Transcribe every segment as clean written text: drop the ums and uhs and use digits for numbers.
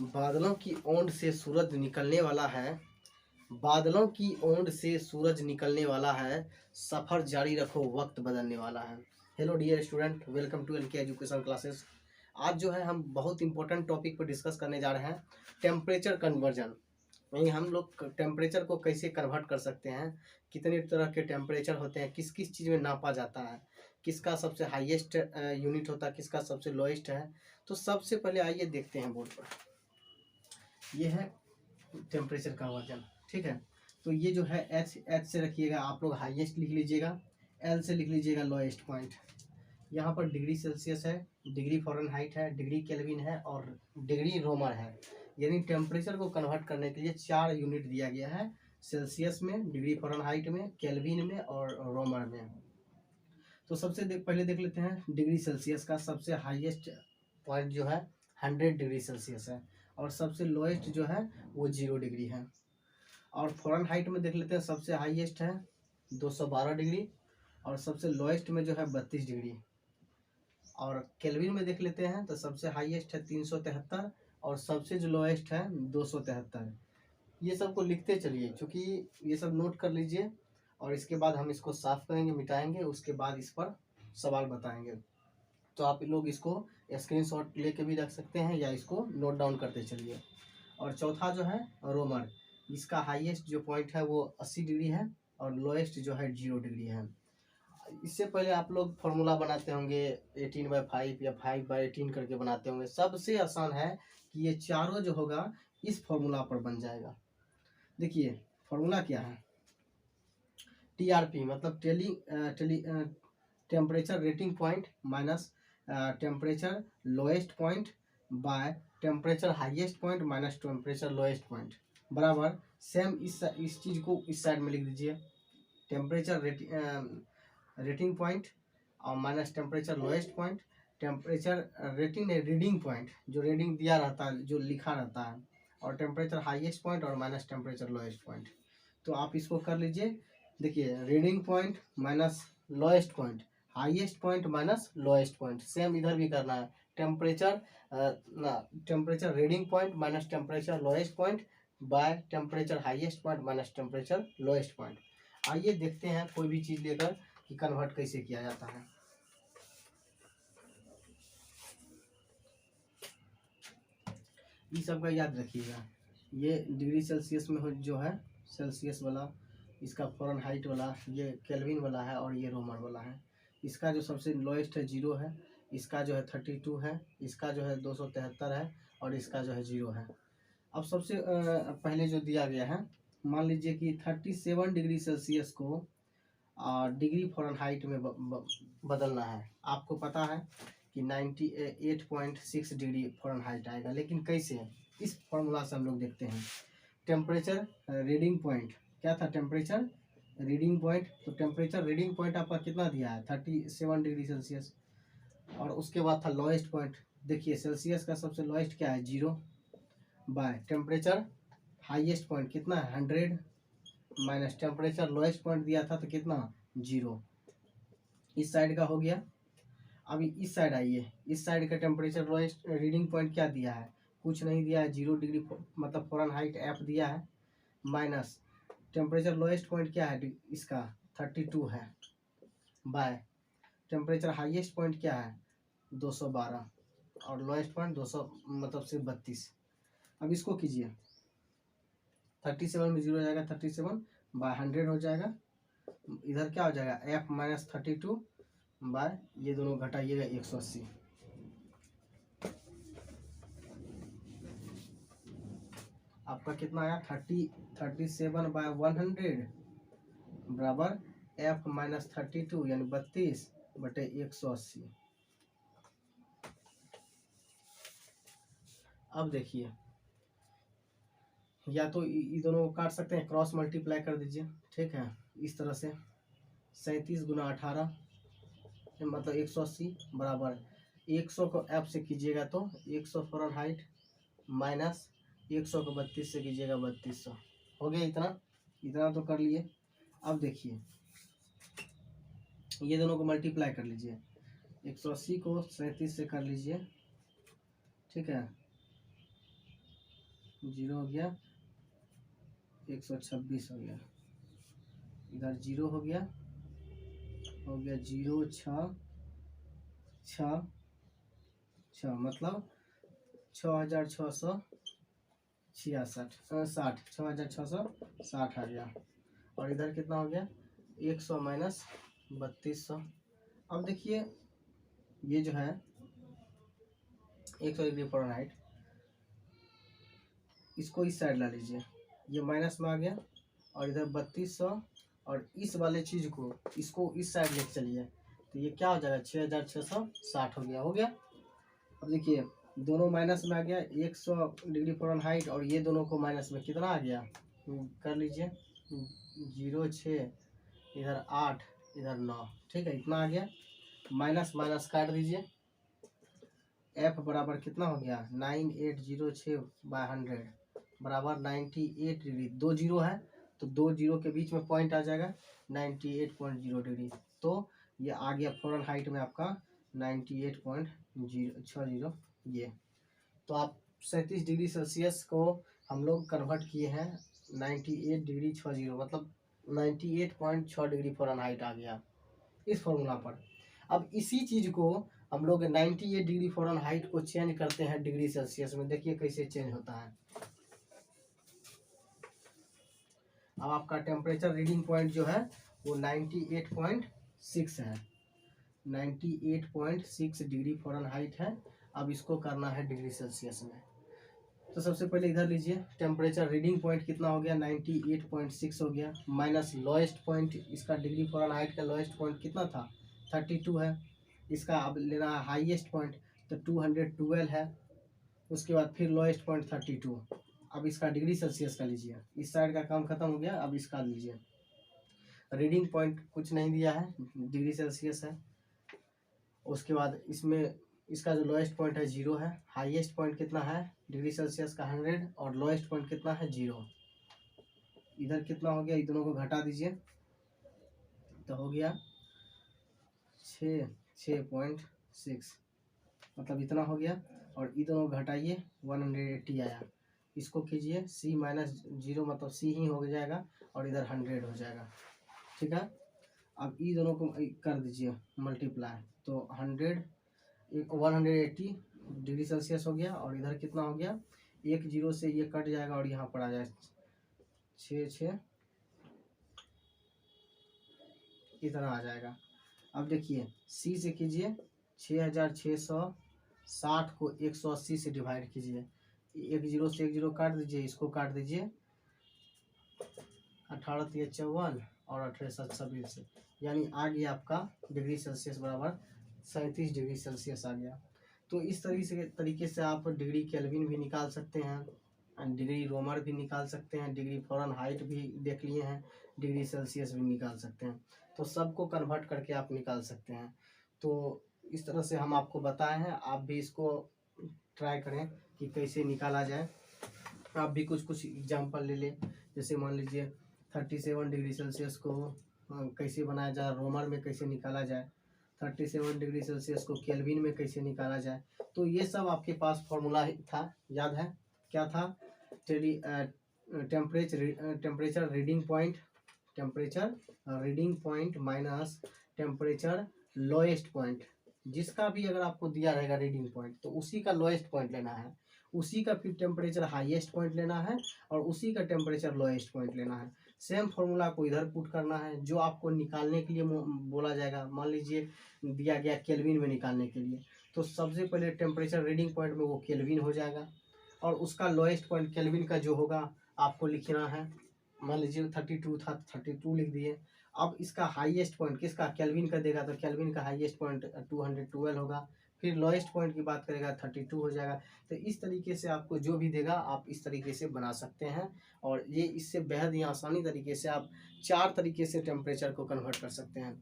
बादलों की ओंड से सूरज निकलने वाला है। बादलों की ओंड से सूरज निकलने वाला है। सफ़र जारी रखो, वक्त बदलने वाला है। Hello dear student, welcome to LK education classes. आज जो है हम बहुत इंपॉर्टेंट टॉपिक पर डिस्कस करने जा रहे हैं, टेम्परेचर कन्वर्जन। यानी हम लोग टेम्परेचर को कैसे कन्वर्ट कर सकते हैं, कितने तरह के टेम्परेचर होते हैं, किस किस चीज़ में नापा जाता है, किसका सबसे हाईएस्ट यूनिट होता है, किसका सबसे लोएस्ट है। तो सबसे पहले आइए देखते हैं बोर्ड पर। ये है टेम्परेचर का वर्जन, ठीक है। तो ये जो है एच से रखिएगा, आप लोग हाईएस्ट लिख लीजिएगा, एल से लिख लीजिएगा लोएस्ट पॉइंट। यहाँ पर डिग्री सेल्सियस है, डिग्री फ़ारेनहाइट है, डिग्री केल्विन है और डिग्री रोमर है। यानी टेम्परेचर को कन्वर्ट करने के लिए 4 यूनिट दिया गया है, सेल्सियस में, डिग्री फ़ारेनहाइट में, केल्विन में और रोमर में। तो सबसे पहले देख लेते हैं डिग्री सेल्सियस का। सबसे हाईएस्ट पॉइंट जो है 100 डिग्री सेल्सियस है और सबसे लोएस्ट जो है वो 0 डिग्री है। और फ़ारेनहाइट में देख लेते हैं, सबसे हाईएस्ट है 212 डिग्री और सबसे लोएस्ट में जो है 32 डिग्री। और केल्विन में देख लेते हैं तो सबसे हाईएस्ट है 373 और सबसे जो लोएस्ट है 273। ये सब को लिखते चलिए, क्योंकि ये सब नोट कर लीजिए और इसके बाद हम इसको साफ करेंगे, मिटाएंगे, उसके बाद इस पर सवाल बताएंगे। तो आप लोग इसको स्क्रीनशॉट लेके भी रख सकते हैं या इसको नोट डाउन करते चलिए। और चौथा जो है रोमर, इसका हाईएस्ट जो पॉइंट है वो 80 डिग्री है और लोएस्ट जो है 0 डिग्री है। इससे पहले आप लोग फॉर्मूला बनाते होंगे 18/5 या 5/18 करके बनाते होंगे। सबसे आसान है कि ये चारों जो होगा इस फॉर्मूला पर बन जाएगा। देखिए फॉर्मूला क्या है, टीआरपी मतलब temperature rating point minus temperature lowest point by temperature highest point minus temperature lowest point बराबर सेम इस चीज़ को इस साइड में लिख दीजिए। टेम्परेचर रेटिंग पॉइंट और minus temperature lowest point, temperature rating reading point जो रीडिंग दिया रहता है, जो लिखा रहता है, और टेम्परेचर हाईएस्ट पॉइंट और माइनस टेम्परेचर लोएस्ट पॉइंट। तो आप इसको कर लीजिए। देखिए reading point minus lowest point, highest point minus lowest point, same इधर भी करना है। Temperature reading point minus temperature lowest point by temperature highest point minus temperature lowest point. आइए देखते हैं कोई भी चीज़ लेकर कि कन्वर्ट कैसे किया जाता है। ये सब का याद रखिएगा। ये डिग्री सेल्सियस में हो जो है सेल्सियस वाला, इसका फ़ारेनहाइट वाला, ये केल्विन वाला है और ये रोमन वाला है। इसका जो सबसे लोएस्ट है 0 है, इसका जो है 32 है, इसका जो है 273 है और इसका जो है 0 है। अब सबसे पहले जो दिया गया है, मान लीजिए कि 37 डिग्री सेल्सियस को डिग्री फ़ारेनहाइट में बदलना है। आपको पता है कि 98.6 डिग्री फ़ारेनहाइट आएगा, लेकिन कैसे है इस फॉर्मूला से हम लोग देखते हैं। टेम्परेचर रीडिंग पॉइंट क्या था, टेम्परेचर रीडिंग पॉइंट। तो टेम्परेचर रीडिंग पॉइंट आपका कितना दिया है 37 डिग्री सेल्सियस और उसके बाद था लोएस्ट पॉइंट। देखिए सेल्सियस का सबसे लोएस्ट क्या है 0 बाय टेम्परेचर हाईएस्ट पॉइंट कितना है 100 माइनस टेम्परेचर लोएस्ट पॉइंट दिया था तो कितना 0। इस साइड का हो गया। अभी इस साइड आइए, इस साइड का टेम्परेचर लोएस्ट रीडिंग पॉइंट क्या दिया है, कुछ नहीं दिया है, 0 डिग्री मतलब फ़ारेनहाइट एफ दिया है, माइनस टेम्परेचर लोएस्ट पॉइंट क्या है इसका 32 है बाय टेम्परेचर हाईएस्ट पॉइंट क्या है 212 और लोएस्ट पॉइंट 200 मतलब सिर्फ 32। अब इसको कीजिए, 37 में 0 हो जाएगा, 37 बाय 100 हो जाएगा। इधर क्या हो जाएगा एफ माइनस 32 बाय ये दोनों घटाइएगा 180। आपका कितना आया 37 बाय 100 बराबर एफ माइनस 32 यानी 32 बटे 180। अब देखिए या तो ये दोनों को काट सकते हैं, क्रॉस मल्टीप्लाई कर दीजिए, ठीक है। इस तरह से 37 गुना 18 मतलब 180 बराबर 100 को एफ से कीजिएगा तो 100 फ़ारेनहाइट माइनस 100 को 32 से कीजिएगा 3200। हो गया इतना, इतना तो कर लिए। अब देखिए ये दोनों को मल्टीप्लाई कर लीजिए, 180 को 37 से कर लीजिए, ठीक है। जीरो हो गया, 126 हो गया, इधर जीरो हो गया 0 6 6 6, मतलब 6666 60, 6660 आ गया। और इधर कितना हो गया, 100 माइनस 3200। अब देखिए ये जो है 100 डिग्री फ़ारेनहाइट, इसको इस साइड ला लीजिए, ये माइनस में आ गया, और इधर 3200, और इस वाले चीज़ को इसको इस साइड लेके चलिए, तो ये क्या हो जाएगा, 6660 हो गया। अब देखिए दोनों माइनस में आ गया, 100 डिग्री फ़ारेनहाइट, और ये दोनों को माइनस में कितना आ गया, कर लीजिए, 06, इधर 8, इधर 9, ठीक है, इतना आ गया। माइनस माइनस काट दीजिए, एफ बराबर कितना हो गया, 9806/100 बराबर 98 डिग्री। 2 जीरो है तो 2 जीरो के बीच में पॉइंट आ जाएगा 98.0 डिग्री, तो ये आ गया फ़ारेनहाइट में आपका 98.060। ये तो आप 37 डिग्री सेल्सियस को हम लोग कन्वर्ट किए हैं 98 डिग्री 60, मतलब 98.6 डिग्री फ़ारेनहाइट आ गया इस फॉर्मूला पर। अब इसी चीज़ को हम लोग 98 डिग्री फ़ारेनहाइट को चेंज करते हैं डिग्री सेल्सियस में, देखिए कैसे चेंज होता है। अब आपका टेम्परेचर रीडिंग पॉइंट जो है वो 98.6 है, 98.6 डिग्री फ़ारेनहाइट है। अब इसको करना है डिग्री सेल्सियस में, तो सबसे पहले इधर लीजिए, टेम्परेचर रीडिंग पॉइंट कितना हो गया, 98.6 हो गया, माइनस लोएस्ट पॉइंट, इसका डिग्री फ़ारेनहाइट का लोएस्ट पॉइंट कितना था, 32 है। इसका अब लेना है हाईएस्ट पॉइंट, तो 212 है। उसके बाद फिर लोएस्ट पॉइंट 32। अब इसका डिग्री सेल्सियस का लीजिए, इस साइड का काम खत्म हो गया, अब इसका लीजिए। रीडिंग पॉइंट कुछ नहीं दिया है, डिग्री सेल्सियस है। उसके बाद इसमें इसका जो लोएस्ट पॉइंट है 0 है, हाईएस्ट पॉइंट कितना है डिग्री सेल्सियस का 100, और लोएस्ट पॉइंट कितना है 0। इधर कितना हो गया, इन दोनों को घटा दीजिए, तो हो गया 6.6, मतलब इतना हो गया। और ये दोनों घटाइए 180 आया, इसको कीजिए C माइनस 0, मतलब C ही हो जाएगा, और इधर 100 हो जाएगा, ठीक है। अब ये दोनों को कर दीजिए मल्टीप्लाई, तो 180 डिग्री सेल्सियस हो गया, और इधर कितना हो गया, 1 0 से ये कट जाएगा और यहाँ पर आ जाए 6 इतना आ जाएगा। अब देखिए C से कीजिए, 6660 को 180 से डिवाइड कीजिए, 1 0 से 1 0 काट दीजिए, इसको काट दीजिए, 18 3 54 और 18 7 26, यानी आ गया आपका डिग्री सेल्सियस बराबर 37 डिग्री सेल्सियस आ गया। तो इस तरीके से आप डिग्री केल्विन भी निकाल सकते हैं, डिग्री रोमर भी निकाल सकते हैं, डिग्री फ़ारेनहाइट भी देख लिए हैं, डिग्री सेल्सियस भी निकाल सकते हैं। तो सबको कन्वर्ट करके आप निकाल सकते हैं। तो इस तरह से हम आपको बताए हैं, आप भी इसको ट्राई करें कि कैसे निकाला जाए। आप भी कुछ एग्जाम्पल ले लें, जैसे मान लीजिए 37 डिग्री सेल्सियस को कैसे बनाया जाए, रोमर में कैसे निकाला जाए, 37 डिग्री सेल्सियस को केल्विन में कैसे निकाला जाए। तो ये सब आपके पास फॉर्मूला था, याद है क्या था, temperature reading point minus temperature lowest point, जिसका भी अगर आपको दिया रहेगा रीडिंग पॉइंट, तो उसी का लोएस्ट पॉइंट लेना है, उसी का फिर टेम्परेचर हाईएस्ट पॉइंट लेना है, और उसी का टेम्परेचर लोएस्ट पॉइंट लेना है। सेम फॉर्मूला को इधर पुट करना है, जो आपको निकालने के लिए बोला जाएगा। मान लीजिए दिया गया केल्विन में निकालने के लिए, तो सबसे पहले टेम्परेचर रीडिंग पॉइंट में वो केल्विन हो जाएगा, और उसका लोएस्ट पॉइंट केल्विन का जो होगा आपको लिखना है। मान लीजिए 32 था, 32 लिख दिए। अब इसका हाईएस्ट पॉइंट किसका, केल्विन का देगा, तो केल्विन का हाईएस्ट पॉइंट 212 होगा, फिर लोएस्ट पॉइंट की बात करेगा 32 हो जाएगा। तो इस तरीके से आपको जो भी देगा आप इस तरीके से बना सकते हैं, और ये इससे बेहद ही आसानी तरीके से आप 4 तरीके से टेम्परेचर को कन्वर्ट कर सकते हैं।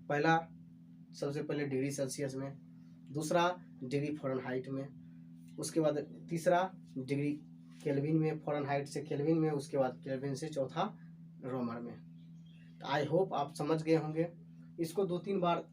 पहला, सबसे पहले डिग्री सेल्सियस में, दूसरा डिग्री फ़ारेनहाइट में, उसके बाद तीसरा डिग्री केल्विन में, फ़ारेनहाइट से केल्विन में, उसके बाद केल्विन से चौथा रोमर में। तो आई होप आप समझ गए होंगे। इसको 2-3 बार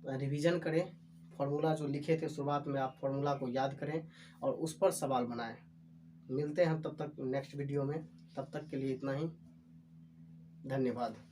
रिवीजन करें, फार्मूला जो लिखे थे शुरुआत में आप फार्मूला को याद करें और उस पर सवाल बनाएं। मिलते हैं हम तब तक नेक्स्ट वीडियो में। तब तक के लिए इतना ही। धन्यवाद।